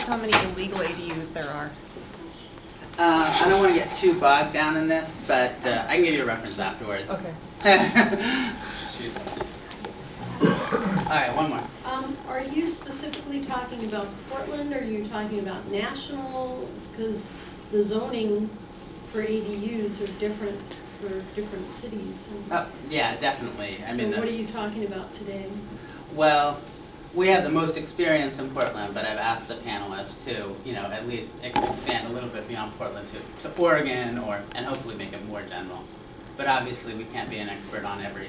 us how many illegal ADUs there are? I don't want to get too bogged down in this, but I can give you a reference afterwards. Okay. Shoot. All right, one more. Are you specifically talking about Portland, or are you talking about national? Because the zoning for ADUs are different for different cities. Oh, yeah, definitely. I mean, so what are you talking about today? well, we have the most experience in Portland, but I've asked the panelists to, at least expand a little bit beyond Portland to Oregon, and hopefully make it more general. But obviously, we can't be an expert on every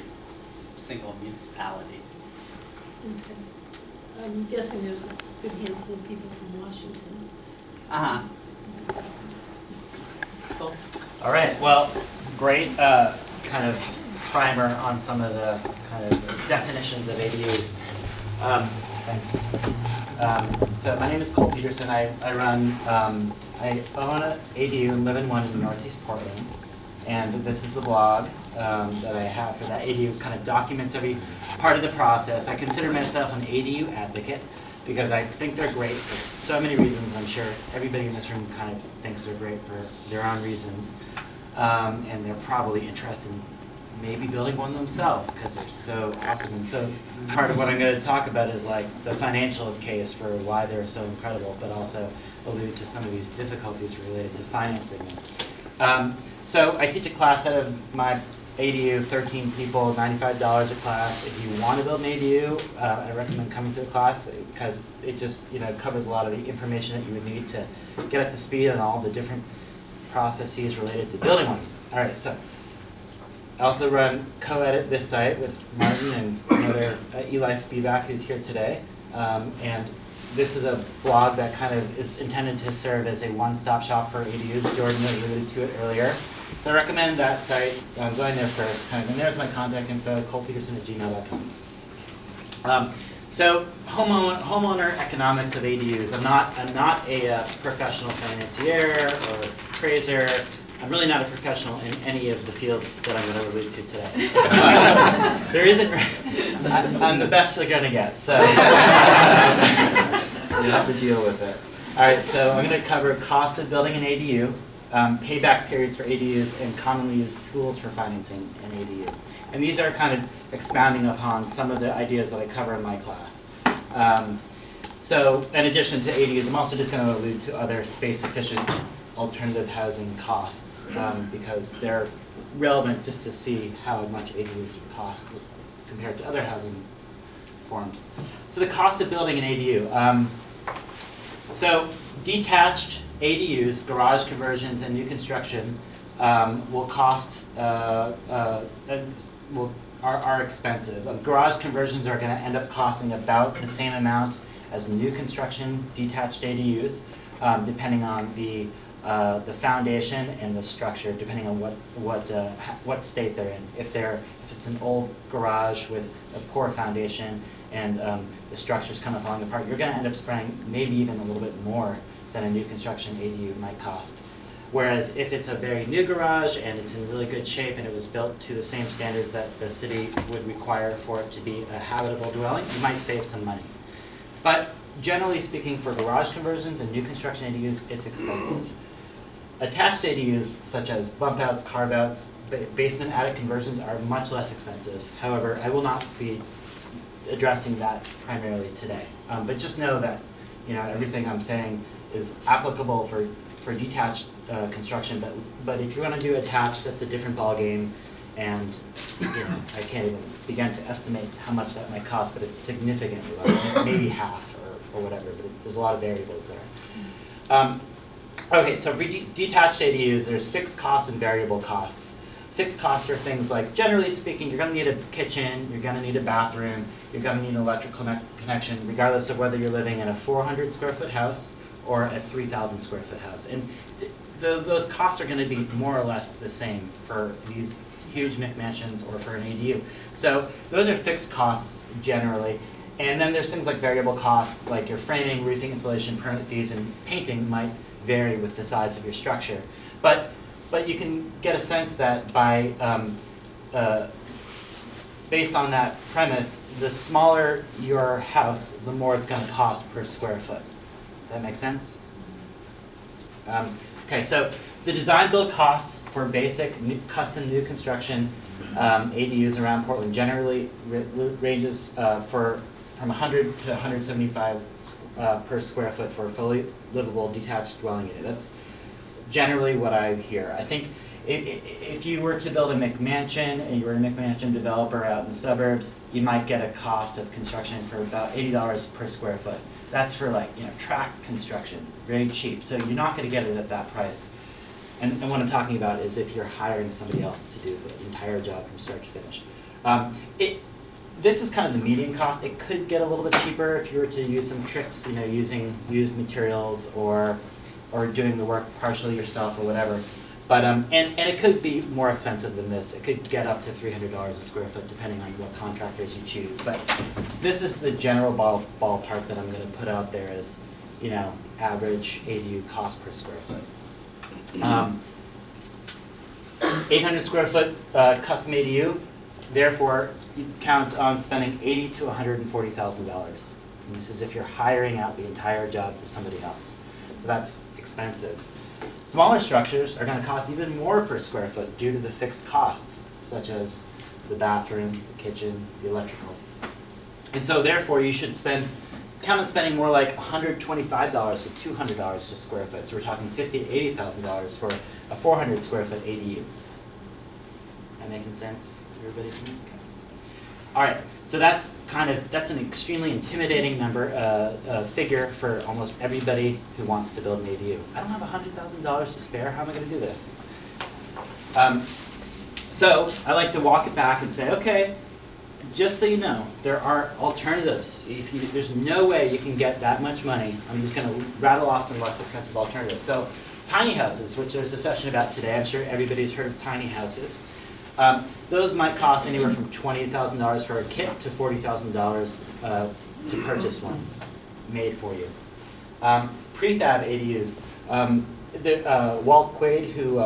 single municipality. Okay. I'm guessing there's a good handful of people from Washington. Uh-huh. Cool. All right, well, great kind of primer on some of the kind of definitions of ADUs. Thanks. So my name is Cole Peterson. I run, I own an ADU and live in one in Northeast Portland. And this is the blog that I have for that ADU. Kind of documents every part of the process. I consider myself an ADU advocate because I think they're great for so many reasons. And I'm sure everybody in this room kind of thinks they're great for their own reasons. And they're probably interested in maybe building one themselves because they're so awesome. And so part of what I'm going to talk about is like the financial case for why they're so incredible, but also allude to some of these difficulties related to financing them. So I teach a class out of my ADU, 13 people, $95 a class. If you want to build an ADU, I recommend coming to the class because it just covers a lot of the information that you would need to get up to speed on all the different processes related to building one. All right, so I also co-edit this site with Martin and another Eli Spivak, who's here today. And this is a blog that kind of is intended to serve as a one-stop shop for ADUs. Jordan alluded to it earlier. So I recommend that site. I'm going there first. And there's my contact info, colepeterson@gmail.com. So homeowner economics of ADUs. I'm not a professional financier or appraiser. I'm really not a professional in any of the fields that I'm going to allude to today. There isn't. I'm the best they're going to get. So you have to deal with it. All right. So I'm going to cover cost of building an ADU, payback periods for ADUs, and commonly used tools for financing an ADU. And these are kind of expounding upon some of the ideas that I cover in my class. So in addition to ADUs, I'm also just going to allude to other space-efficient alternative housing costs because they're relevant just to see how much ADUs cost compared to other housing forms. So the cost of building an ADU. So detached ADUs, garage conversions, and new construction will cost are expensive. Garage conversions are going to end up costing about the same amount as new construction detached ADUs, depending on the foundation and the structure, depending on what state they're in. If it's an old garage with a poor foundation and the structure's kind of falling apart, you're going to end up spending maybe even a little bit more than a new construction ADU might cost. Whereas if it's a very new garage and it's in really good shape and it was built to the same standards that the city would require for it to be a habitable dwelling, you might save some money. But generally speaking, for garage conversions and new construction ADUs, it's expensive. Attached ADUs, such as bump outs, carve outs, basement attic conversions are much less expensive. However, I will not be addressing that primarily today. But just know that everything I'm saying is applicable for detached construction, but if you're going to do attached, that's a different ballgame, and I can't even begin to estimate how much that might cost, but it's significantly less, maybe half or whatever, but there's a lot of variables there. Okay, so for detached ADUs, there's fixed costs and variable costs. Fixed costs are things like, generally speaking, you're going to need a kitchen, you're going to need a bathroom, you're going to need an electrical connection, regardless of whether you're living in a 400 square foot house or a 3,000 square foot house. And those costs are going to be more or less the same for these huge McMansions or for an ADU. So those are fixed costs generally. And then there's things like variable costs, like your framing, roofing, insulation, permit fees, and painting might vary with the size of your structure. But you can get a sense that by based on that premise, the smaller your house, the more it's going to cost per square foot. If That make sense? Okay, so the design build costs for basic custom new construction ADUs around Portland generally ranges from 100 to 175 per square foot for a fully livable detached dwelling unit. That's generally what I hear. I think if you were to build a McMansion and you were a McMansion developer out in the suburbs, you might get a cost of construction for about $80 per square foot. That's for tract construction, very cheap. So you're not going to get it at that price. And what I'm talking about is if you're hiring somebody else to do the entire job from start to finish. This is kind of the median cost. It could get a little bit cheaper if you were to use some tricks, using used materials or doing the work partially yourself or whatever. But and it could be more expensive than this. It could get up to $300 a square foot depending on what contractors you choose. But this is the general ballpark that I'm going to put out there as, average ADU cost per square foot. 800 square foot custom ADU, therefore you count on spending $80,000 to $140,000. And this is if you're hiring out the entire job to somebody else. So that's expensive. Smaller structures are going to cost even more per square foot due to the fixed costs, such as the bathroom, the kitchen, the electrical. And so therefore you should count on spending more like $125 to $200 a square foot. So we're talking $50,000 to $80,000 for a 400 square foot ADU. That making sense, everybody? Okay. All right, so that's an extremely intimidating figure for almost everybody who wants to build an ADU. I don't have $100,000 to spare. How am I going to do this? So I like to walk it back and say, okay, just so you know, there are alternatives. There's no way you can get that much money. I'm just going to rattle off some less expensive alternatives. So tiny houses, which there's a session about today. I'm sure everybody's heard of tiny houses. Those might cost anywhere from $20,000 for a kit to $40,000 to purchase one made for you. Prefab ADUs. Walt Quaid, who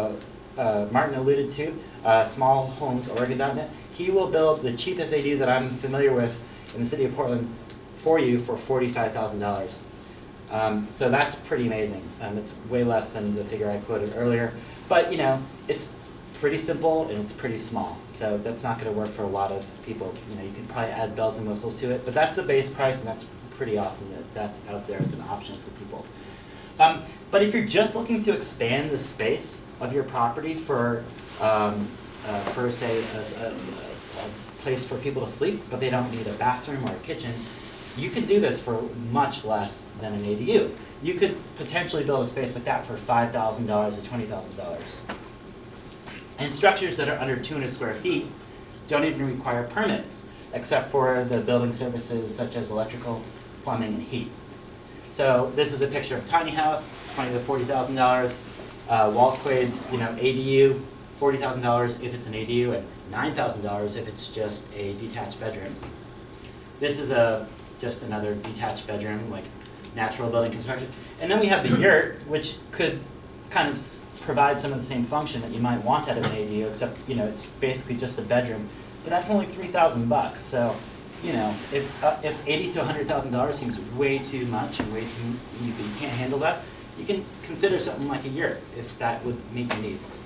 Martin alluded to, smallhomesoregon.net, he will build the cheapest ADU that I'm familiar with in the city of Portland for you for $45,000. So that's pretty amazing. It's way less than the figure I quoted earlier. But it's pretty simple and it's pretty small. So that's not going to work for a lot of people. You can probably add bells and whistles to it, but that's the base price, and that's pretty awesome that that's out there as an option for people. But if you're just looking to expand the space of your property for say, a place for people to sleep, but they don't need a bathroom or a kitchen, you can do this for much less than an ADU. You could potentially build a space like that for $5,000 or $20,000. And structures that are under 200 square feet don't even require permits, except for the building services such as electrical, plumbing, and heat. So this is a picture of a tiny house, $20,000 to $40,000. Walt Quaid's, ADU, $40,000 if it's an ADU, and $9,000 if it's just a detached bedroom. This is just another detached bedroom, like natural building construction. And then we have the yurt, which could kind of provide some of the same function that you might want out of an ADU, except it's basically just a bedroom. But that's only $3,000. So, if $80,000 to $100,000 seems way too much and you can't handle that, you can consider something like a yurt if that would meet your needs.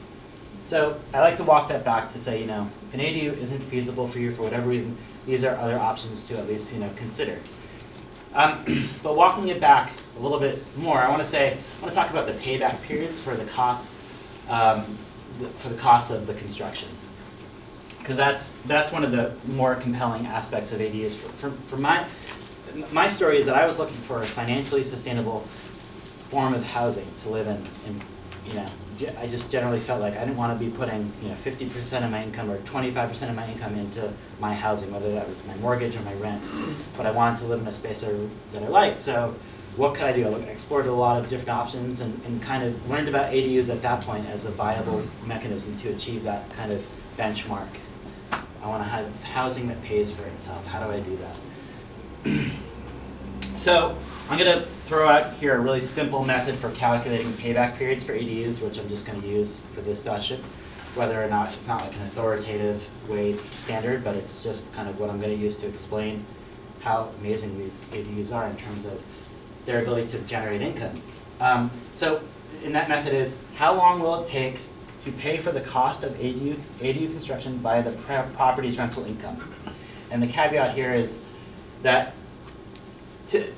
So I like to walk that back to say, if an ADU isn't feasible for you for whatever reason, these are other options to at least consider. But walking it back a little bit more, I want to talk about the payback periods for the costs of the construction, because that's one of the more compelling aspects of ADUs. For my story is that I was looking for a financially sustainable form of housing to live in, and I just generally felt like I didn't want to be putting 50% of my income or 25% of my income into my housing, whether that was my mortgage or my rent. But I wanted to live in a space that I liked. So what could I do? I explored a lot of different options and kind of learned about ADUs at that point as a viable mechanism to achieve that kind of benchmark. I want to have housing that pays for itself. How do I do that? So I'm going to throw out here a really simple method for calculating payback periods for ADUs, which I'm just going to use for this session. Whether or not it's not like an authoritative way standard, but it's just kind of what I'm going to use to explain how amazing these ADUs are in terms of their ability to generate income. So in that method is, how long will it take to pay for the cost of ADU construction by the property's rental income? And the caveat here is that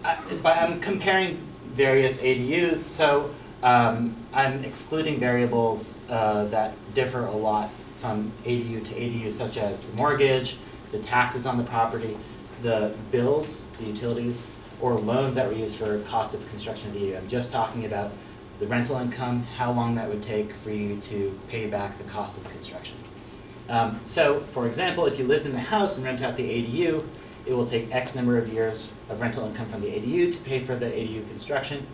I'm comparing various ADUs, so I'm excluding variables that differ a lot from ADU to ADU, such as the mortgage, the taxes on the property, the bills, the utilities, or loans that were used for cost of construction of the ADU. I'm just talking about the rental income, how long that would take for you to pay back the cost of construction. So, for example, if you lived in the house and rent out the ADU, it will take X number of years of rental income from the ADU to pay for the ADU construction.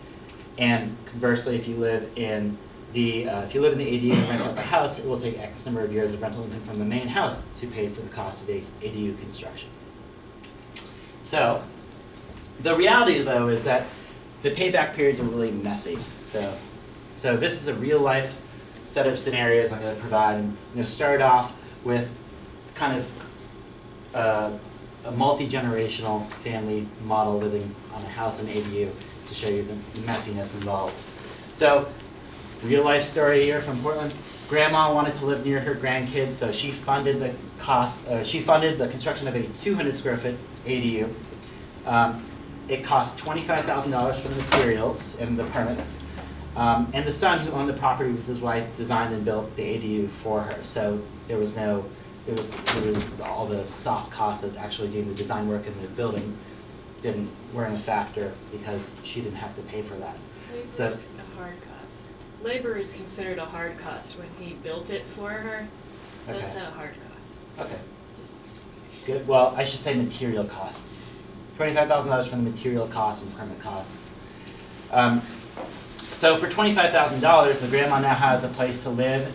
And conversely, if you live in the ADU and rent out the house, it will take X number of years of rental income from the main house to pay for the cost of the ADU construction. So, the reality though is that the payback periods are really messy. So this is a real life set of scenarios I'm going to provide. I'm going to start off with kind of a multi-generational family model living on a house in ADU to show you the messiness involved. So, real life story here from Portland. Grandma wanted to live near her grandkids, so she funded the construction of a 200 square foot ADU. It cost $25,000 for the materials and the permits. And the son who owned the property with his wife designed and built the ADU for her. So there was all the soft costs of actually doing the design work in the building weren't a factor because she didn't have to pay for that. Labor So- is a hard cost. Labor is considered a hard cost when he built it for her. That's Okay. a hard cost. Okay, Just- good. Well, I should say material costs. $25,000 for the material costs and permit costs. So for $25,000, the grandma now has a place to live,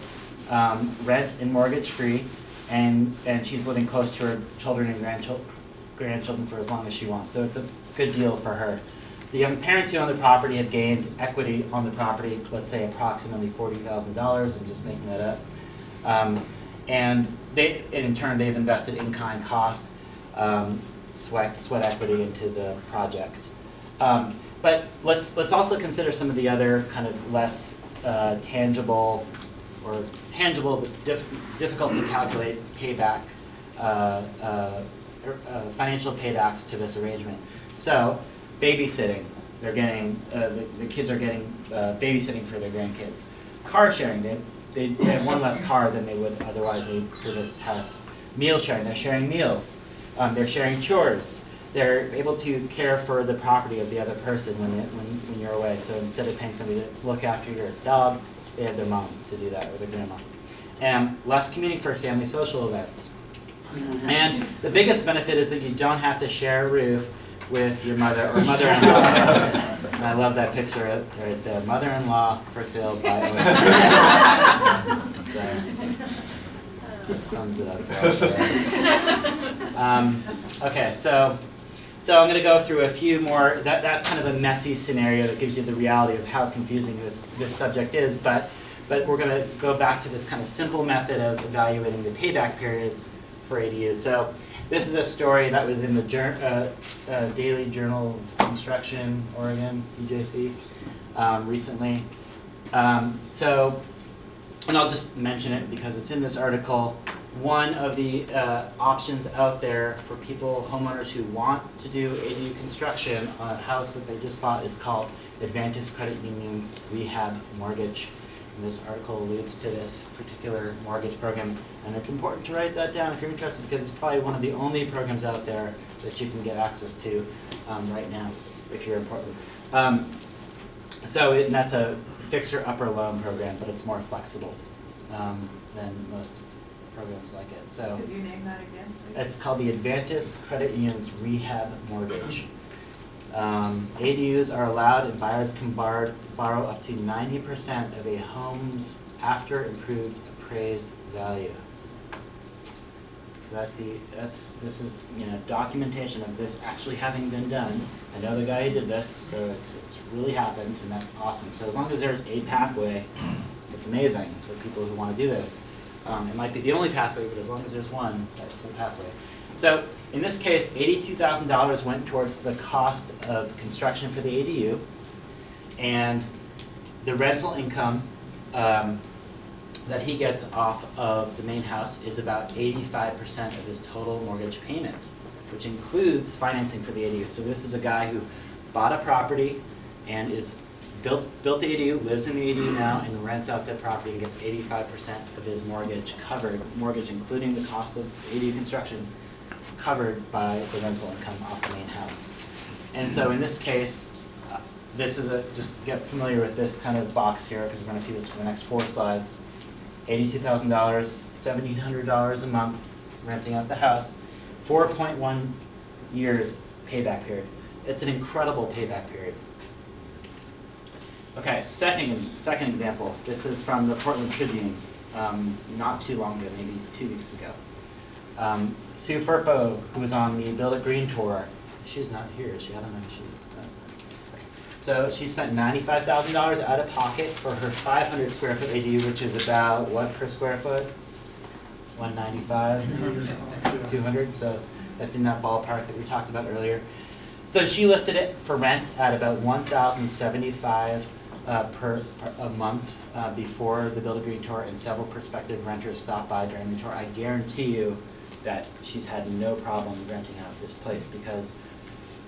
rent and mortgage free, and she's living close to her children and grandchildren for as long as she wants. So it's a good deal for her. The young parents who own the property have gained equity on the property, let's say approximately $40,000. I'm just making that up. And in turn, they've invested in-kind cost, sweat equity into the project. But let's also consider some of the other kind of less tangible but difficult to calculate payback, financial paybacks to this arrangement. So, babysitting, they're getting the kids are getting babysitting for their grandkids. Car sharing, they have one less car than they would otherwise need for this house. Meal sharing, they're sharing meals. They're sharing chores. They're able to care for the property of the other person when you're away. So instead of paying somebody to look after your dog, they have their mom to do that, or their grandma. And less commuting for family social events. And the biggest benefit is that you don't have to share a roof with your mother or mother-in-law. And I love that picture right there. Mother-in-law for sale by So that sums it up. Okay, so I'm going to go through a few more. That's kind of a messy scenario that gives you the reality of how confusing this subject is. But we're going to go back to this kind of simple method of evaluating the payback periods for ADUs. So this is a story that was in the Daily Journal of Construction, Oregon, DJC, recently. And I'll just mention it because it's in this article. One of the options out there for homeowners who want to do ADU construction on a house that they just bought is called Advantis Credit Union's Rehab Mortgage. And this article alludes to this particular mortgage program. And it's important to write that down if you're interested because it's probably one of the only programs out there that you can get access to right now if you're in Portland. And that's a fixer upper loan program, but it's more flexible than most programs like it. So Could you name that again, please? it's called the Advantis Credit Union's Rehab Mortgage. ADUs are allowed and buyers can borrow up to 90% of a home's after improved appraised value. So this is documentation of this actually having been done. I know the guy who did this, so it's really happened, and that's awesome. So as long as there's a pathway, it's amazing for people who want to do this. It might be the only pathway, but as long as there's one, that's a pathway. So in this case, $82,000 went towards the cost of construction for the ADU, and the rental income that he gets off of the main house is about 85% of his total mortgage payment, which includes financing for the ADU. So this is a guy who bought a property and is built the ADU, lives in the ADU now, and rents out that property and gets 85% of his mortgage covered, mortgage including the cost of ADU construction, covered by the rental income off the main house. And so in this case, this is just get familiar with this kind of box here, because we're going to see this for the next 4 slides. $82,000, $1,700 a month renting out the house, 4.1 years payback period. It's an incredible payback period. Okay, second example. This is from the Portland Tribune, not too long ago, maybe 2 weeks ago. Sue Firpo, who was on the Build It Green tour, she's not here, is she? I don't know who she is. Okay. So she spent $95,000 out of pocket for her 500 square foot ADU, which is about what per square foot? 195, 200. So that's in that ballpark that we talked about earlier. So she listed it for rent at about $1,075 per a month before the Build a Green tour, and several prospective renters stopped by during the tour. I guarantee you that she's had no problem renting out this place, because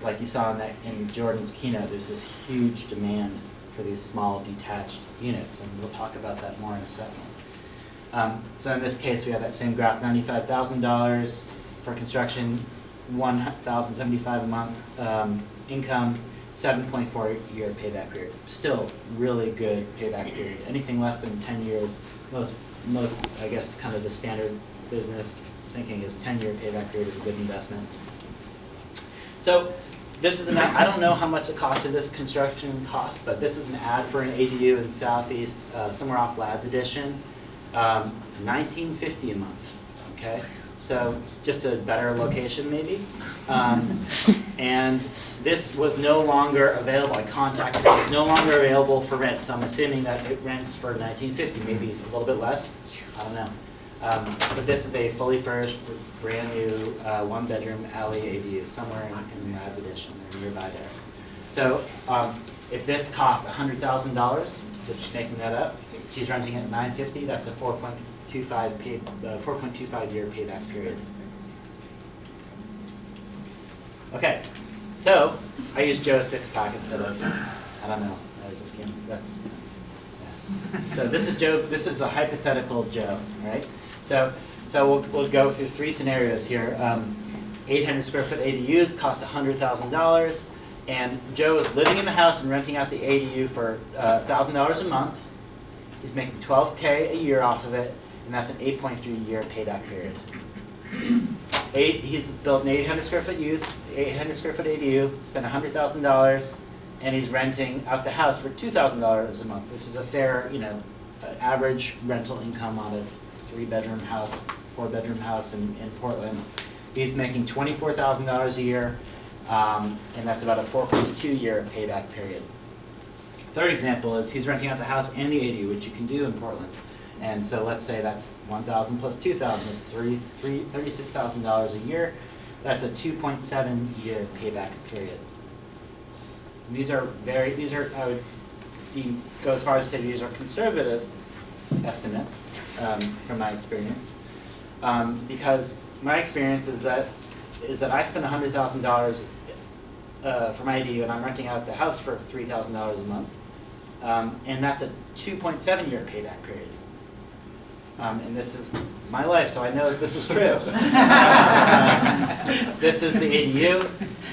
like you saw in Jordan's keynote, there's this huge demand for these small detached units, and we'll talk about that more in a second. So in this case, we have that same graph, $95,000 for construction, $1,075 a month income, 7.4-year payback period. Still really good payback period. Anything less than 10 years, most I guess kind of the standard business thinking is 10-year payback period is a good investment. So this is I don't know how much the cost of this construction costs, but this is an ad for an ADU in Southeast, somewhere off Ladd's Addition, $19.50 a month. Okay, so just a better location maybe. And this was no longer available. I contacted it. It's no longer available for rent. So I'm assuming that it rents for $19.50. Maybe it's a little bit less. I don't know. But this is a fully furnished, brand new 1-bedroom alley ADU somewhere in Ladd's Addition or nearby there. So if this cost $100,000, just making that up, she's renting at $950. That's a 4.25 year payback period. Okay, so I used Joe's 6-pack instead of, I don't know, I just came, that's, yeah. So this is Joe, this is a hypothetical Joe, right? So we'll go through 3 scenarios here. 800 square foot ADUs cost $100,000, and Joe is living in the house and renting out the ADU for $1,000 a month. He's making $12K a year off of it, and that's an 8.3 year payback period. He's built an 800 square foot ADU, spent $100,000, and he's renting out the house for $2,000 a month, which is a fair, average rental income on a 3-bedroom house, 4-bedroom house in Portland. He's making $24,000 a year, and that's about a 4.2 year payback period. Third example is he's renting out the house and the ADU, which you can do in Portland. And so let's say that's $1,000 plus $2,000, that's $36,000 a year. That's a 2.7 year payback period. And these are I would go as far as to say these are conservative estimates from my experience, because my experience is that I spend $100,000 for my ADU, and I'm renting out the house for $3,000 a month, and that's a 2.7 year payback period. And this is my life, so I know that this is true. This is the ADU.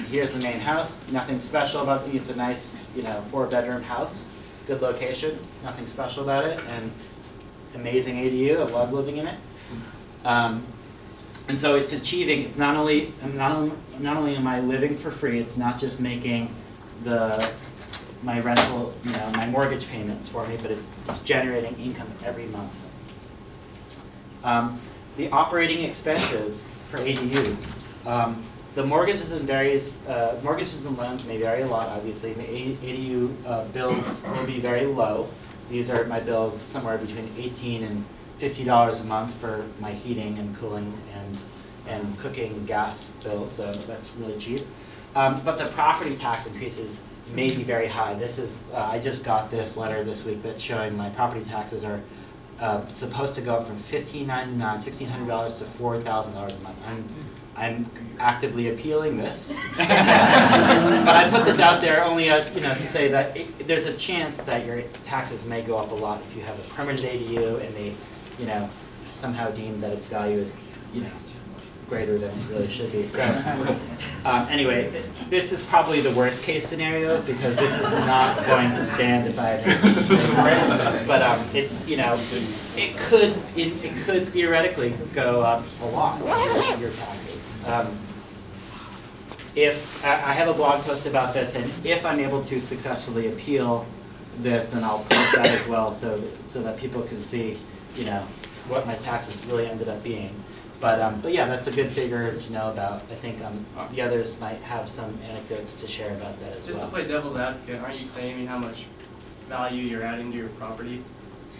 Here's the main house. Nothing special about it. It's a nice, 4-bedroom house. Good location. Nothing special about it. And amazing ADU. I love living in it. And so it's achieving. It's not only am I living for free. It's not just making my rental, my mortgage payments for me, but it's generating income every month. The operating expenses for ADUs. The mortgages and loans may vary a lot, obviously. The ADU bills will be very low. These are my bills somewhere between $18 and $50 a month for my heating and cooling and cooking gas bills, so that's really cheap. But the property tax increases may be very high. This is, I just got this letter this week that's showing my property taxes are supposed to go up from $1,599, $1,600 to $4,000 a month. I'm actively appealing this. But I put this out there only as, to say that there's a chance that your taxes may go up a lot if you have a permanent ADU and they, somehow deem that its value is, greater than it really should be. So anyway, this is probably the worst case scenario because this is not going to stand if I had to say for it. But it's, it could theoretically go up a lot, your taxes. If I have a blog post about this, and if I'm able to successfully appeal this, then I'll post that as well, so that people can see, what my taxes really ended up being. But yeah, that's a good figure to know about. I think the others might have some anecdotes to share about that as well. Just to play devil's advocate, aren't you claiming how much value you're adding to your property,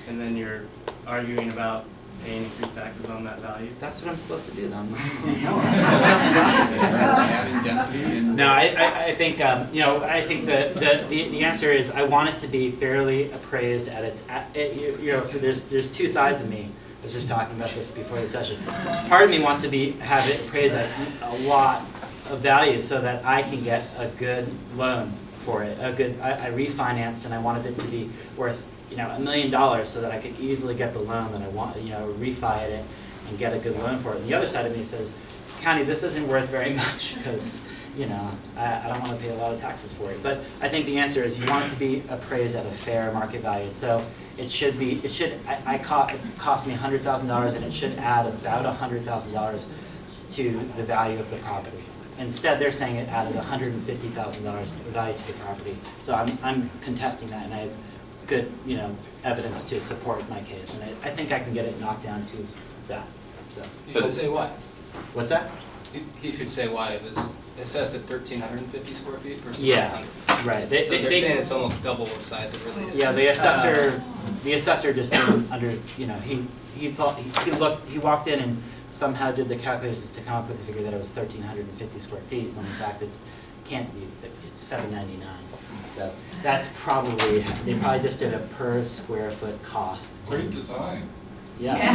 and then you're arguing about paying increased taxes on that value? That's what I'm supposed to do, though. Adding density and. No, I think I think the answer is I want it to be fairly appraised at its there's two sides of me. I was just talking about this before the session. Part of me wants to have it appraised at a lot of value so that I can get a good loan for it. I refinanced and I wanted it to be worth $1 million so that I could easily get the loan that I want, refi it and get a good loan for it. And the other side of me says, County, this isn't worth very much because I don't want to pay a lot of taxes for it. But I think the answer is you want it to be appraised at a fair market value. So it cost me $100,000 and it should add about $100,000 to the value of the property. Instead, they're saying it added $150,000 value to the property. So I'm contesting that, and I have good evidence to support my case, and I think I can get it knocked down to that. So You should say why. what's that? He should say why it was assessed at 1,350 square feet versus. Yeah, 100. right. So they're saying it's almost double the size it really is. Yeah, the assessor just didn't he walked in and somehow did the calculations to come up with the figure that it was 1,350 square feet when in fact it's 799. So that's probably they probably just did a per square foot cost. Great design. Yeah. Yeah.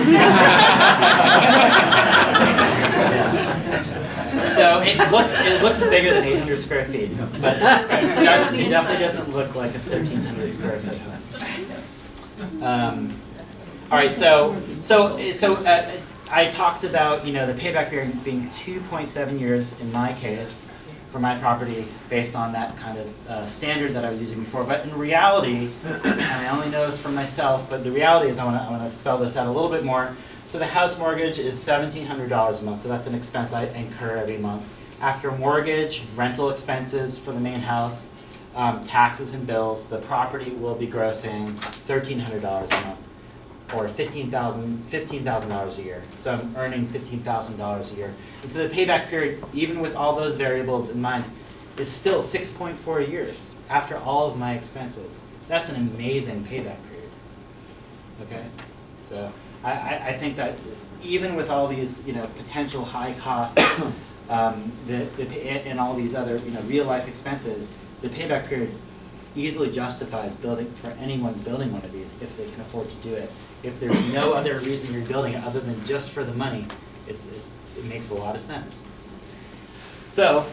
So it looks bigger than 800 square feet, but it definitely doesn't look like a 1,300 square foot home. All right, so I talked about the payback period being 2.7 years in my case for my property based on that kind of standard that I was using before. But in reality, and I only know this for myself, but the reality is I want to spell this out a little bit more. So the house mortgage is $1,700 a month, so that's an expense I incur every month. After mortgage, rental expenses for the main house, taxes and bills, the property will be grossing $1,300 a month, or $15,000 a year. So I'm earning $15,000 a year. And so the payback period, even with all those variables in mind, is still 6.4 years after all of my expenses. That's an amazing payback period. Okay? So I think that even with all these potential high costs and all these other real life expenses, the payback period easily justifies anyone building one of these if they can afford to do it. If there's no other reason you're building it other than just for the money, it makes a lot of sense. So,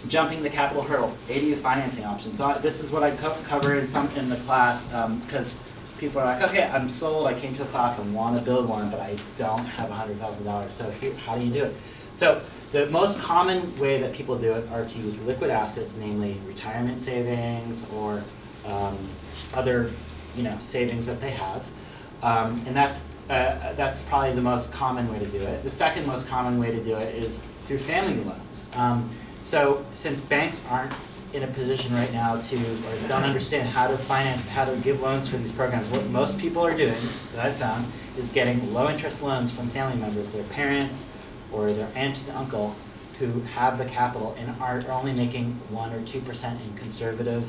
jumping the capital hurdle, ADU financing options. So this is what I cover in the class because people are like, okay, I'm sold, I came to the class, I want to build one, but I don't have $100,000. So how do you do it? So the most common way that people do it are to use liquid assets, namely retirement savings or other savings that they have. And that's probably the most common way to do it. The second most common way to do it is through family loans. So since banks aren't in a position right now or don't understand how to give loans for these programs, what most people are doing, that I've found, is getting low interest loans from family members, their parents or their aunt and uncle who have the capital and are only making 1 or 2% in conservative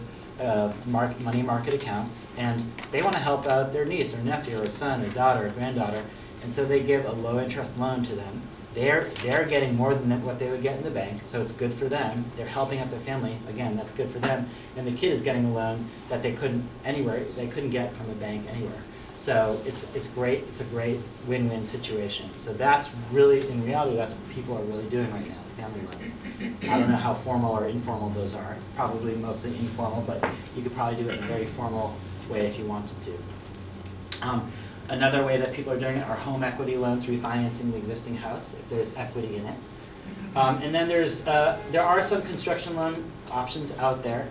money market accounts, and they want to help out their niece or nephew or son or daughter or granddaughter, and so they give a low interest loan to them they're getting more than what they would get in the bank, so it's good for them. They're helping out their family, again, that's good for them. And the kid is getting a loan that they couldn't get from the bank anywhere. So it's great, it's a great win-win situation. So that's really, in reality, that's what people are really doing right now, family loans. I don't know how formal or informal those are, probably mostly informal, but you could probably do it in a very formal way if you wanted to. Another way that people are doing it are home equity loans, refinancing the existing house if there's equity in it. And then there are some construction loan options out there,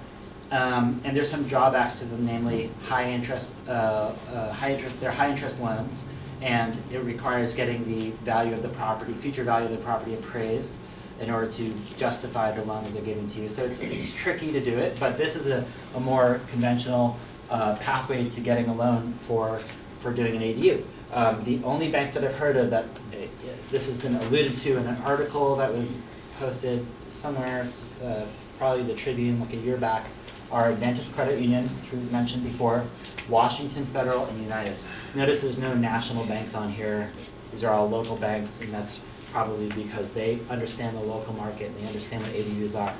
and there's some drawbacks to them, namely high interest loans, and it requires getting the value of the property, future value of the property appraised in order to justify the loan that they're giving to you. So it's tricky to do it, but this is a more conventional pathway to getting a loan for doing an ADU. The only banks that I've heard of that, this has been alluded to in an article that was posted somewhere, probably the Tribune like a year back, are Advantage Credit Union, which we mentioned before, Washington Federal, and Unitas. Notice there's no national banks on here. These are all local banks, and that's probably because they understand the local market and they understand what ADUs are.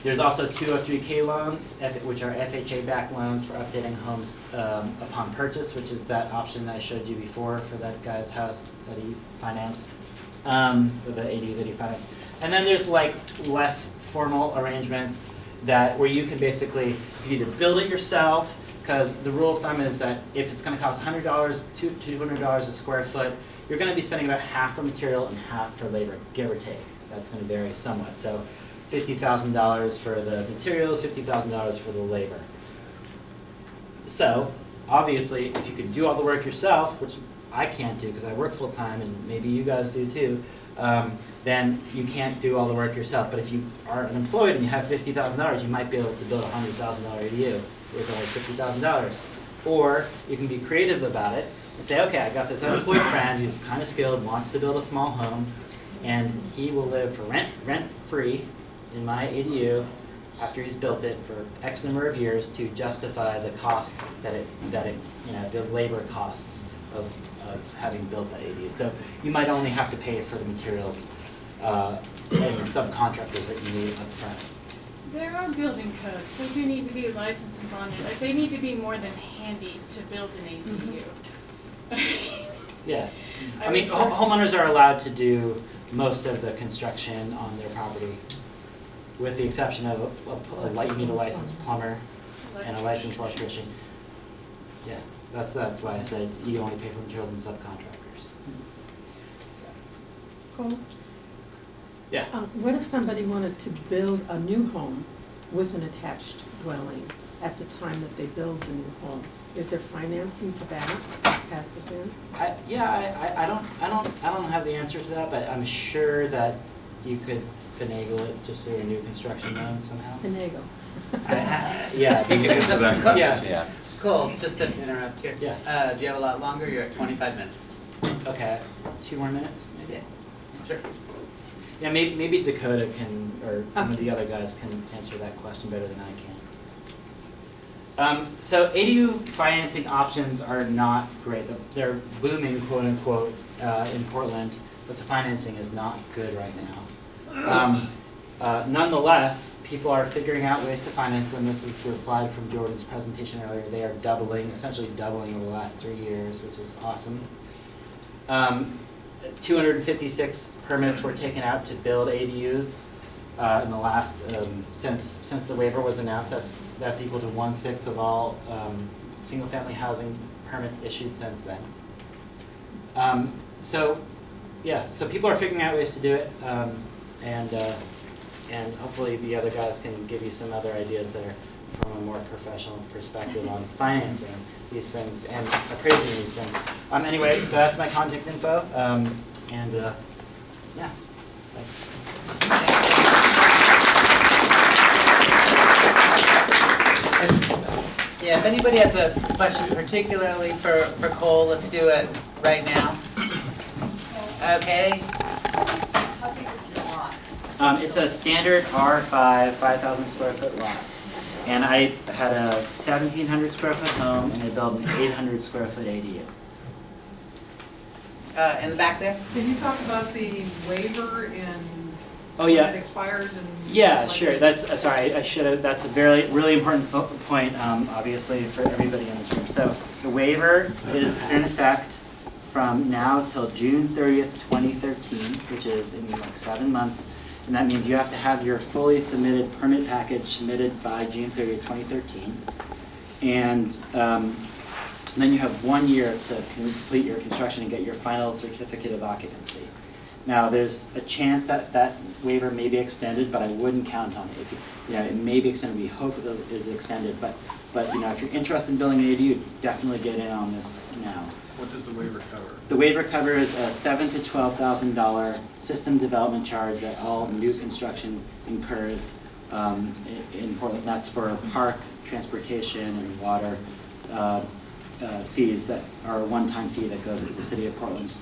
There's also 203K loans, which are FHA-backed loans for updating homes upon purchase, which is that option that I showed you before for that guy's house that he financed, for the ADU that he financed. And then there's like less formal arrangements where you can basically, you can either build it yourself, because the rule of thumb is that if it's going to cost $100 to $200 a square foot, you're going to be spending about half for material and half for labor, give or take. That's going to vary somewhat. So $50,000 for the materials, $50,000 for the labor. So obviously, if you can do all the work yourself, which I can't do because I work full time and maybe you guys do too, then you can't do all the work yourself. But if you are unemployed and you have $50,000, you might be able to build a $100,000 ADU with only $50,000. Or you can be creative about it and say, okay, I got this unemployed friend who's kind of skilled, wants to build a small home, and he will live for rent-free in my ADU after he's built it for X number of years to justify the cost the labor costs of having built that ADU. So you might only have to pay for the materials and the subcontractors that you need up front. There are building codes. They do need to be licensed and bonded. Like, they need to be more than handy to build an ADU. Yeah. I mean, homeowners are allowed to do most of the construction on their property, with the exception of you need a licensed plumber and a licensed electrician. Yeah, that's why I said you only pay for materials and subcontractors. So. Cole? Yeah. What if somebody wanted to build a new home with an attached dwelling at the time that they build the new home? Is there financing for that? Pass it in? I don't have the answer to that, but I'm sure that you could finagle it just through a new construction loan somehow. Finagle. Yeah. He can answer that question. Yeah. Cool, just to interrupt here. Yeah. Do you have a lot longer? You're at 25 minutes. Okay, 2 more minutes, maybe? Yeah, sure. Yeah, maybe Dakota can, or one of the other guys can answer that question better than I can. So ADU financing options are not great. They're booming, quote unquote, in Portland, but the financing is not good right now. Nonetheless, people are figuring out ways to finance them. This is the slide from Jordan's presentation earlier. They are essentially doubling over the last 3 years, which is awesome. 256 permits were taken out to build ADUs in the last, since the waiver was announced. That's equal to 1/6 of all single-family housing permits issued since then. So people are figuring out ways to do it, and hopefully the other guys can give you some other ideas there from a more professional perspective on financing these things and appraising these things. Anyway, so that's my contact info, yeah, thanks. Yeah, if anybody has a question particularly for Cole, let's do it right now. Okay. How big is your lot? It's a standard R5, 5,000 square foot lot. And I had a 1,700 square foot home and I built an 800 square foot ADU. in the back there. Can you talk about the waiver and Oh, when yeah. it expires and? Yeah, things like sure. that? That's, sorry, I should have, that's a really important point, obviously, for everybody in this room. So the waiver is in effect from now till June 30th, 2013, which is in like 7 months. And that means you have to have your fully submitted permit package submitted by June 30th, 2013. And then you have 1 year to complete your construction and get your final certificate of occupancy. Now, there's a chance that that waiver may be extended, but I wouldn't count on it. If it may be extended, we hope it is extended, but if you're interested in building an ADU, definitely get in on this now. What does the waiver cover? The waiver covers a $7,000 to $12,000 system development charge that all new construction incurs in Portland. That's for park, transportation, and water fees that are a one-time fee that goes to the city of Portland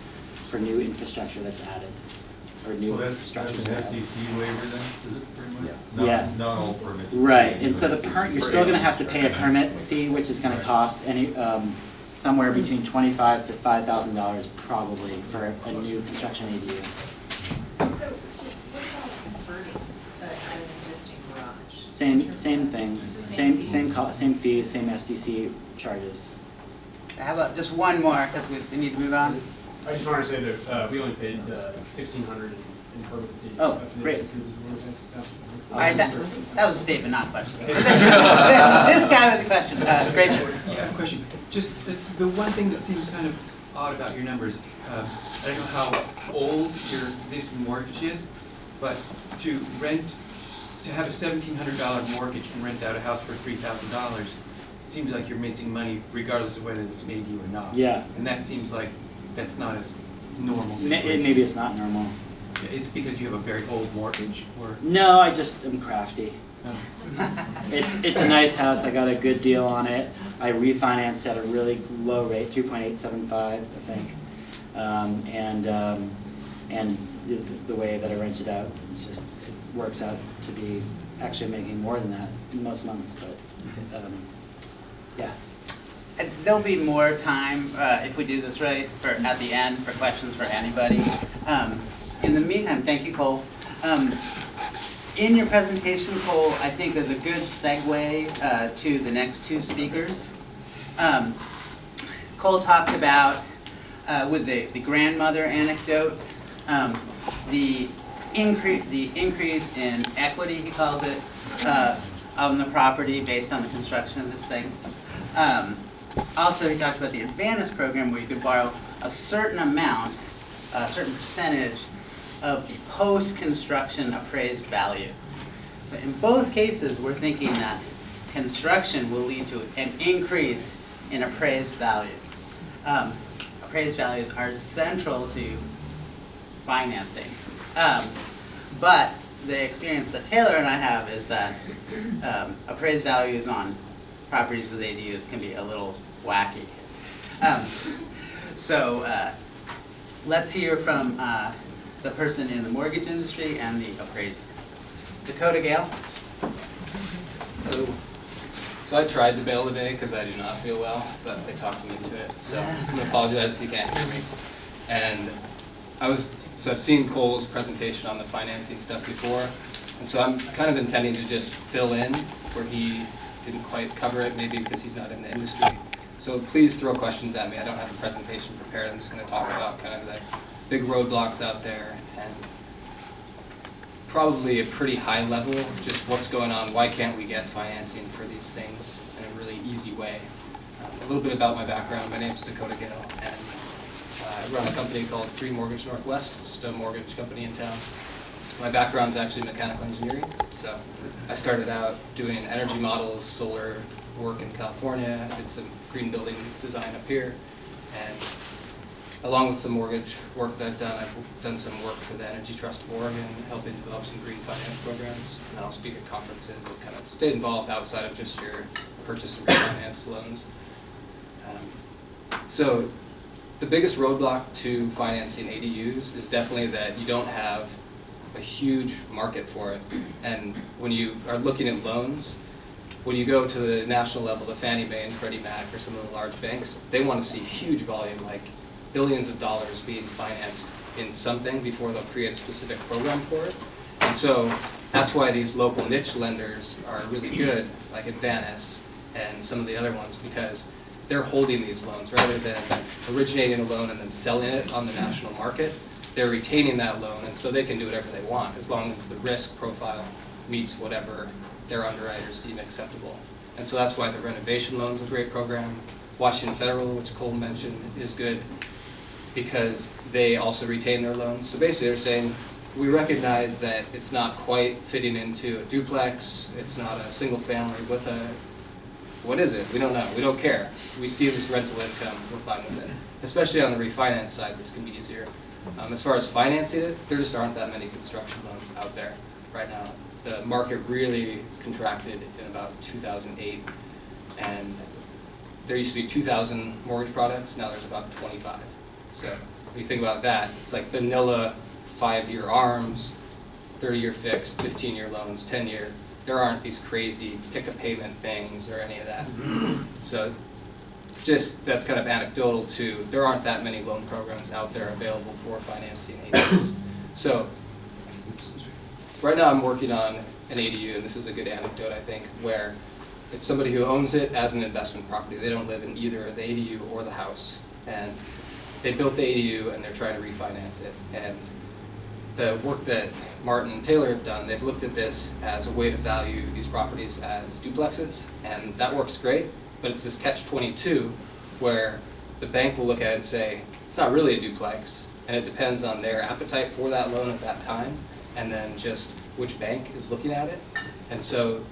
for new infrastructure that's added, or new So that's structures an that are added. FDC waiver then, is it pretty much? Yeah. Not all permits. Right, and so you're still gonna have to pay a permit fee, which is gonna cost somewhere between $25,000 to $5,000 probably for a new construction ADU. So what about converting an existing garage? Same things, same fees, same SDC charges. How about just one more, because we need to move on? I just wanted to say that we only paid $1,600 in permit fees. Oh, great. That was a statement, not a question. So this guy with the question, great. Yeah, I have a question. Just the one thing that seems kind of odd about your numbers, I don't know how old your existing mortgage is, but to have a $1,700 mortgage and rent out a house for $3,000 seems like you're minting money regardless of whether it's an ADU or not. Yeah. And that seems like that's not as normal situation. Maybe it's not normal. It's because you have a very old mortgage, or? No, I just am crafty. Oh. It's a nice house, I got a good deal on it. I refinanced at a really low rate, 3.875, I think. And the way that I rent it out, it works out to be actually making more than that in most months, but yeah. And there'll be more time, if we do this right, at the end for questions for anybody. In the meantime, thank you, Cole. In your presentation, Cole, I think there's a good segue to the next two speakers. Cole talked about, with the grandmother anecdote, the increase in equity, he calls it, on the property based on the construction of this thing. Also, he talked about the Advantage program where you could borrow a certain amount, a certain percentage of the post-construction appraised value. So in both cases, we're thinking that construction will lead to an increase in appraised value. Appraised values are central to financing. But the experience that Taylor and I have is that appraised values on properties with ADUs can be a little wacky. Let's hear from the person in the mortgage industry and the appraiser. Dakota Gale. Hello. So I tried to bail today because I do not feel well, but they talked me into it. So I'm going to apologize if you can't hear me. And I've seen Cole's presentation on the financing stuff before, and so I'm kind of intending to just fill in where he didn't quite cover it, maybe because he's not in the industry. So please throw questions at me. I don't have a presentation prepared. I'm just going to talk about kind of the big roadblocks out there and probably a pretty high level, just what's going on, why can't we get financing for these things in a really easy way. A little bit about my background. My name is Dakota Gale, and I run a company called 3 Mortgage Northwest, just a mortgage company in town. My background is actually mechanical engineering, so I started out doing energy models, solar work in California. I did some green building design up here, and along with the mortgage work that I've done some work for the Energy Trust of Oregon, helping develop some green finance programs, and I'll speak at conferences and kind of stay involved outside of just your purchase and refinance loans. So the biggest roadblock to financing ADUs is definitely that you don't have a huge market for it. And when you are looking at loans, when you go to the national level, to Fannie Mae and Freddie Mac or some of the large banks, they want to see huge volume, like billions of dollars being financed in something before they'll create a specific program for it. And so that's why these local niche lenders are really good, like Advantis and some of the other ones, because they're holding these loans rather than originating a loan and then selling it on the national market. They're retaining that loan, and so they can do whatever they want as long as the risk profile meets whatever their underwriters deem acceptable. And so that's why the renovation loan is a great program. Washington Federal, which Cole mentioned, is good because they also retain their loans. So basically they're saying, we recognize that it's not quite fitting into a duplex, it's not a single family with a, what is it? We don't know, we don't care. We see this rental income, we're fine with it. Especially on the refinance side, this can be easier. As far as financing it, there just aren't that many construction loans out there right now. The market really contracted in about 2008, and there used to be 2,000 mortgage products, now there's about 25. So when you think about that, it's like vanilla 5-year ARMs, 30-year fixed, 15-year loans, 10-year. There aren't these crazy pick-a-payment things or any of that. So just, that's kind of anecdotal too. There aren't that many loan programs out there available for financing ADUs. So right now I'm working on an ADU, and this is a good anecdote I think, where it's somebody who owns it as an investment property. They don't live in either the ADU or the house. And they built the ADU and they're trying to refinance it. And the work that Martin and Taylor have done, they've looked at this as a way to value these properties as duplexes, and that works great, but it's this catch-22 where the bank will look at it and say, it's not really a duplex, and it depends on their appetite for that loan at that time, and then just which bank is looking at it. And so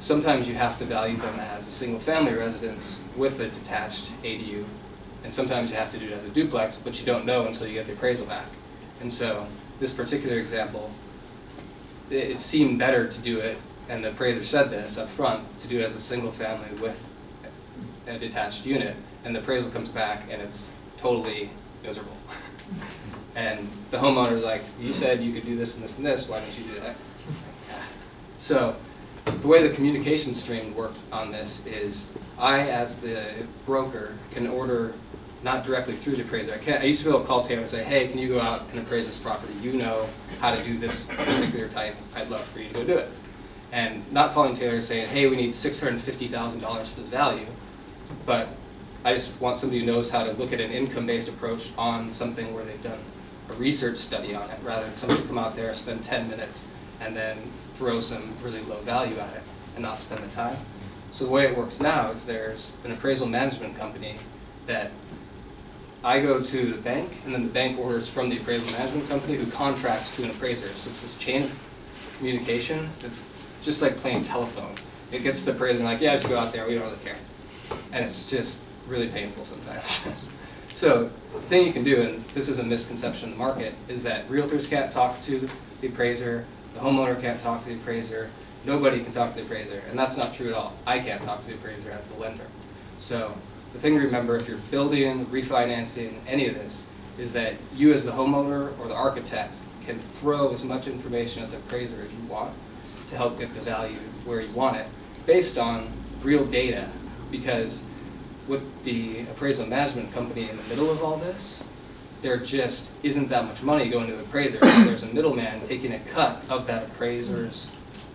sometimes you have to value them as a single-family residence with a detached ADU, and sometimes you have to do it as a duplex, but you don't know until you get the appraisal back. And so this particular example, it seemed better to do it, and the appraiser said this up front, to do it as a single family with a detached unit, and the appraisal comes back and it's totally miserable. And the homeowner's like, you said you could do this and this and this, why don't you do that? So the way the communication stream worked on this is I, as the broker, can order not directly through the appraiser. I used to be able to call Taylor and say, hey, can you go out and appraise this property? You know how to do this particular type. I'd love for you to go do it. And not calling Taylor saying, hey, we need $650,000 for the value, but I just want somebody who knows how to look at an income-based approach on something where they've done a research study on it, rather than somebody come out there, spend 10 minutes, and then throw some really low value at it and not spend the time. So the way it works now is there's an appraisal management company that I go to the bank, and then the bank orders from the appraisal management company who contracts to an appraiser. So it's this chain of communication that's just like playing telephone. It gets the appraiser like, yeah, just go out there, we don't really care. And it's just really painful sometimes. So the thing you can do, and this is a misconception in the market, is that realtors can't talk to the appraiser, the homeowner can't talk to the appraiser, nobody can talk to the appraiser, and that's not true at all. I can't talk to the appraiser as the lender. So the thing to remember if you're building, refinancing, any of this, is that you as the homeowner or the architect can throw as much information at the appraiser as you want to help get the value where you want it, based on real data. Because with the appraisal management company in the middle of all this, there just isn't that much money going to the appraiser. There's a middleman taking a cut of that appraiser's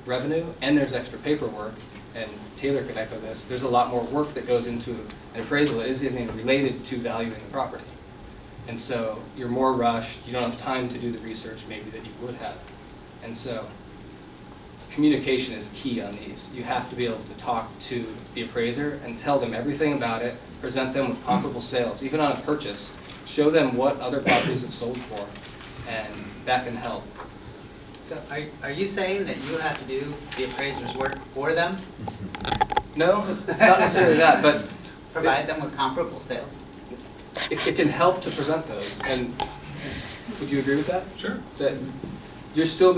revenue, and there's extra paperwork. And Taylor can echo this, there's a lot more work that goes into an appraisal that isn't even related to valuing the property. And so you're more rushed, you don't have time to do the research maybe that you would have. And so communication is key on these. You have to be able to talk to the appraiser and tell them everything about it, present them with comparable sales, even on a purchase, show them what other properties have sold for, and that can help. So are you saying that you have to do the appraiser's work for them? No, it's not necessarily that, but provide them with comparable sales? It can help to present those. And would you agree with that? Sure. That you're still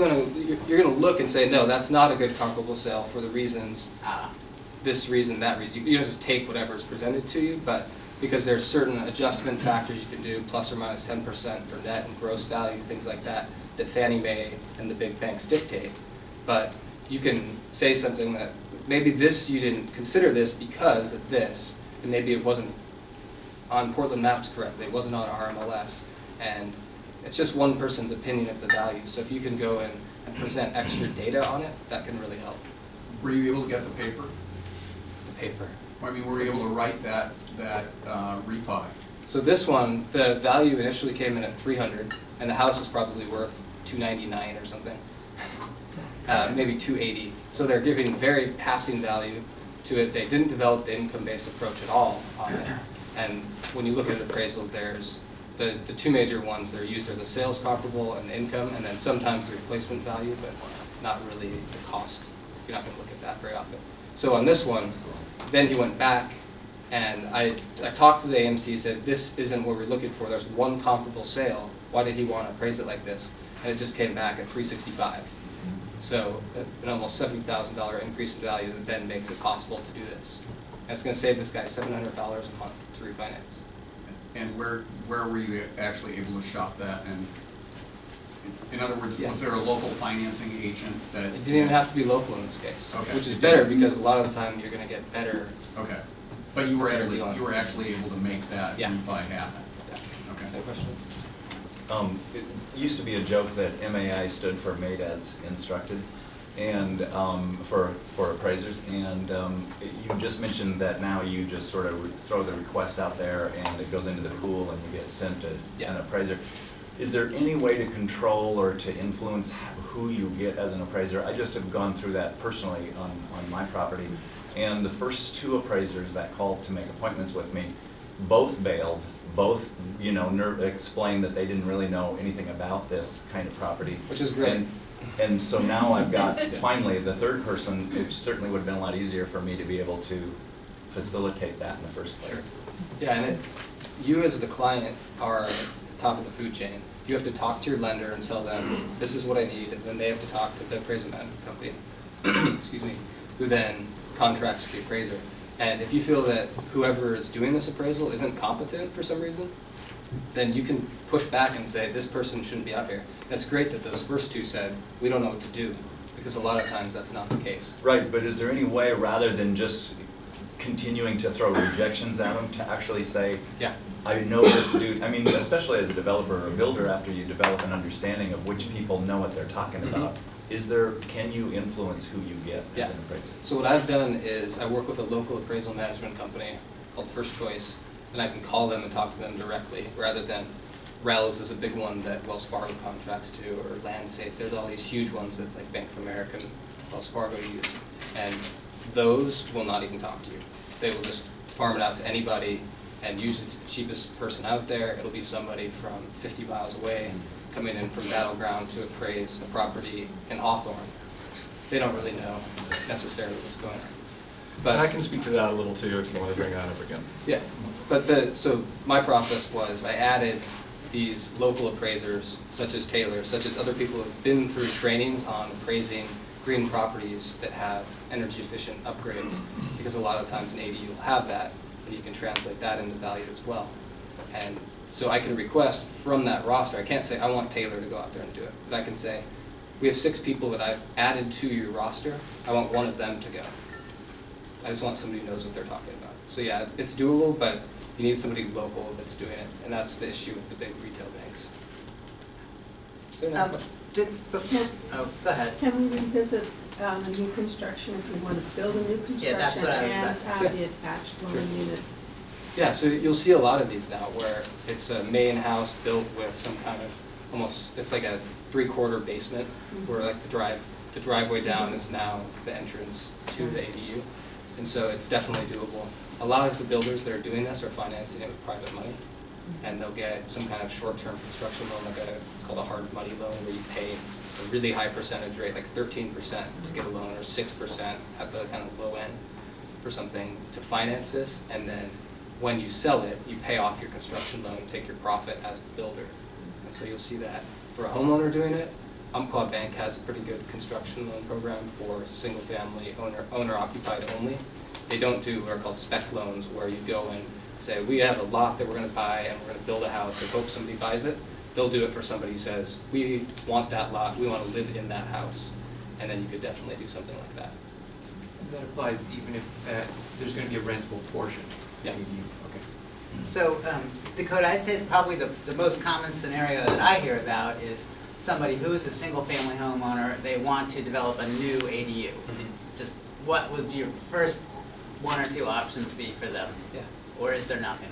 you're gonna look and say, no, that's not a good comparable sale for the reasons, this reason, that reason. You don't just take whatever is presented to you, but because there's certain adjustment factors you can do, plus or minus 10% for net and gross value, things like that, that Fannie Mae and the big banks dictate. But you can say something that maybe this, you didn't consider this because of this, and maybe it wasn't on Portland Maps correctly, it wasn't on RMLS, and it's just one person's opinion of the value. So if you can go in and present extra data on it, that can really help. Were you able to get the paper? The paper. I mean, were you able to write that refi? So this one, the value initially came in at 300, and the house is probably worth 299 or something, maybe 280. So they're giving very passing value to it. They didn't develop the income-based approach at all on it. And when you look at appraisal, there's the two major ones that are used are the sales comparable and the income, and then sometimes the replacement value, but not really the cost. You're not going to look at that very often. So on this one, then he went back, and I talked to the AMC, said, this isn't what we're looking for. There's one comparable sale. Why did he want to appraise it like this? And it just came back at $365. So an almost $70,000 increase in value that then makes it possible to do this. And it's going to save this guy $700 a month to refinance. And where were you actually able to shop that? And in other words, Yeah. was there a local financing agent that? It didn't even have to be local in this case, Okay. which is better because a lot of the time you're going to get better. Okay, but you were Better able, deal on it. you were actually able to make that Yeah. refi happen. Yeah. Okay. Any question? It used to be a joke that MAI stood for Made As Instructed, and for appraisers. And you just mentioned that now you just sort of throw the request out there, and it goes into the pool, and you get sent to an appraiser. Is there any way to control or to influence who you get as an appraiser? I just have gone through that personally on my property, and the first two appraisers that called to make appointments with me both bailed. Both, explained that they didn't really know anything about this kind of property. Which is great. And so now I've got, finally, the third person. It certainly would have been a lot easier for me to be able to facilitate that in the first place. Sure. Yeah, and you as the client are at the top of the food chain. You have to talk to your lender and tell them, this is what I need, and then they have to talk to the appraisal management company, excuse me, who then contracts with the appraiser. And if you feel that whoever is doing this appraisal isn't competent for some reason, then you can push back and say, this person shouldn't be out here. That's great that those first two said, we don't know what to do, because a lot of times that's not the case. Right, but is there any way, rather than just continuing to throw rejections at them, to actually say, yeah, I know this dude, I mean, especially as a developer or a builder, after you develop an understanding of which people know what they're talking about, can you influence who you get as an appraiser? So what I've done is I work with a local appraisal management company called First Choice, and I can call them and talk to them directly, rather than RELS is a big one that Wells Fargo contracts to, or LandSafe. There's all these huge ones that like Bank of America and Wells Fargo use, and those will not even talk to you. They will just farm it out to anybody, and usually it's the cheapest person out there. It'll be somebody from 50 miles away coming in from Battleground to appraise a property in Hawthorne. They don't really know necessarily what's going on. But I can speak to that a little too if you want to bring that up again. Yeah, but so my process was I added these local appraisers, such as Taylor, such as other people who have been through trainings on appraising green properties that have energy efficient upgrades, because a lot of times an ADU will have that, and you can translate that into value as well. And so I can request from that roster. I can't say I want Taylor to go out there and do it, but I can say we have 6 people that I've added to your roster. I want one of them to go. I just want somebody who knows what they're talking about. So yeah, it's doable, but you need somebody local that's doing it, and that's the issue with the big retail banks. Is there another question? Go ahead. Can we revisit a new construction if we want to build a new construction? Yeah, that's what I was and about to have say. the attached dwelling unit? Yeah, so you'll see a lot of these now where it's a main house built with some kind of almost, it's like a 3/4 basement, where like the driveway down is now the entrance to the ADU. And so it's definitely doable. A lot of the builders that are doing this are financing it with private money, and they'll get some kind of short-term construction loan, like it's called a hard money loan, where you pay a really high percentage rate, like 13% to get a loan, or 6% at the kind of low end for something to finance this, and then when you sell it, you pay off your construction loan, take your profit as the builder. And so you'll see that. For a homeowner doing it, Umpqua Bank has a pretty good construction loan program for single-family owner-occupied only. They don't do what are called spec loans, where you go and say, we have a lot that we're going to buy and we're going to build a house and hope somebody buys it. They'll do it for somebody who says, we want that lot, we want to live in that house. And then you could definitely do something like that. And that applies even if there's going to be a rentable portion. Yeah. Okay. So, Dakota, I'd say probably the most common scenario that I hear about is somebody who is a single-family homeowner, they want to develop a new ADU. Just what would your first one or two options be for them? Yeah. Or is there nothing?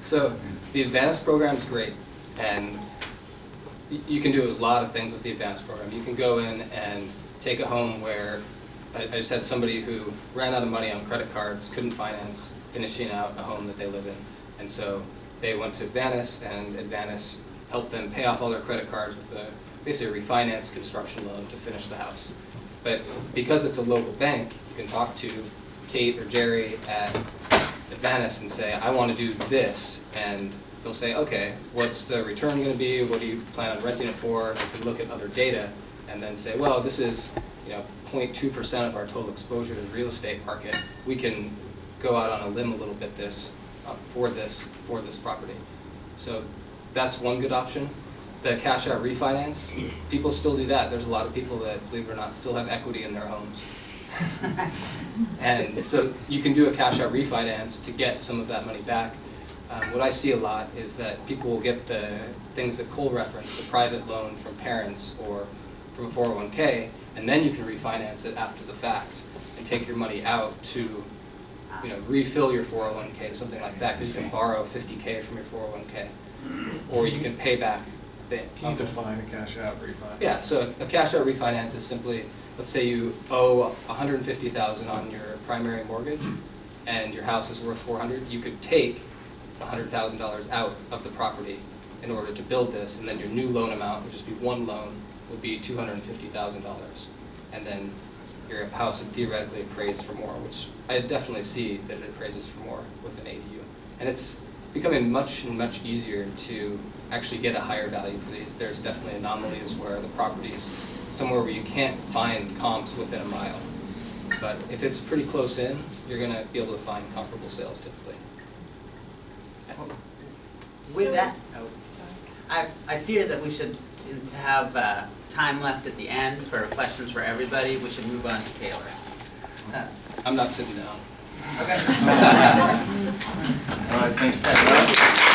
So the advanced program is great, and you can do a lot of things with the advanced program. You can go in and take a home where I just had somebody who ran out of money on credit cards, couldn't finance finishing out a home that they live in. And so they went to Advantis, and Advantis helped them pay off all their credit cards with basically a refinance construction loan to finish the house. But because it's a local bank, you can talk to Kate or Jerry at Advantis and say, I want to do this, and they'll say, okay, what's the return going to be? What do you plan on renting it for? You can look at other data and then say, well, this is 0.2% of our total exposure to the real estate market. We can go out on a limb a little bit for this property. So that's one good option. The cash out refinance, people still do that. There's a lot of people that, believe it or not, still have equity in their homes. And so you can do a cash out refinance to get some of that money back. What I see a lot is that people will get the things that Cole referenced, the private loan from parents or from a 401k, and then you can refinance it after the fact and take your money out to refill your 401k, something like that, because you can borrow $50K from your 401k, or you can pay back. Can you define a cash out refi? Yeah, so a cash out refinance is simply, let's say you owe $150,000 on your primary mortgage, and your house is worth $400,000. You could take $100,000 out of the property in order to build this, and then your new loan amount would just be one loan, would be $250,000, and then your house would theoretically appraise for more, which I definitely see that it appraises for more with an ADU. And it's becoming much easier to actually get a higher value for these. There's definitely anomalies where the property's somewhere where you can't find comps within a mile. But if it's pretty close in, you're going to be able to find comparable sales typically. With that, I fear that we should, to have time left at the end for questions for everybody, we should move on to Taylor. I'm not sitting down. Okay. All right, thanks.